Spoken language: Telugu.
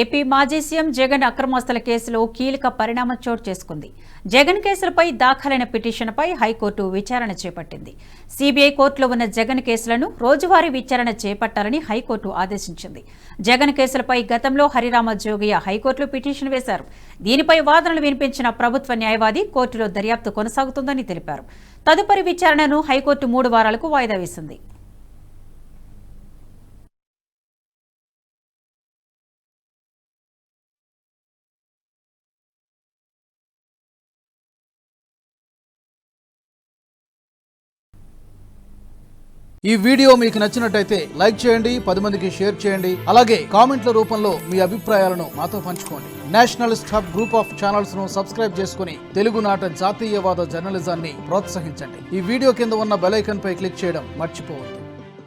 ఏపీ మాజీ సీఎం జగన్ అక్రమాస్తుల కేసులో కీలక పరిణామం చోటు చేసుకుంది. జగన్ కేసులపై దాఖలైన పిటిషన్పై హైకోర్టు విచారణ చేపట్టింది. సీబీఐ కోర్టులో ఉన్న జగన్ కేసులను రోజువారీ విచారణ చేపట్టాలని హైకోర్టు ఆదేశించింది. జగన్ కేసులపై గతంలో హరిరామ జోగయ్య హైకోర్టులో పిటిషన్ వేశారు. దీనిపై వాదనలు వినిపించిన ప్రభుత్వ న్యాయవాది కోర్టులో దర్యాప్తు కొనసాగుతుందని తెలిపారు. తదుపరి విచారణను హైకోర్టు 3 వారాలకు వాయిదా వేసింది. ఈ వీడియో మీకు నచ్చినట్టయితే లైక్ చేయండి, 10 మందికి షేర్ చేయండి. అలాగే కామెంట్ల రూపంలో మీ అభిప్రాయాలను మాతో పంచుకోండి. Nationalist hub group of channels ను సబ్స్క్రైబ్ చేసుకుని తెలుగునాట జాతీయవాద జర్నలిజాన్ని ప్రోత్సహించండి. ఈ వీడియో కింద ఉన్న బెల్ ఐకాన్ పై క్లిక్ చేయడం మర్చిపోవద్దు.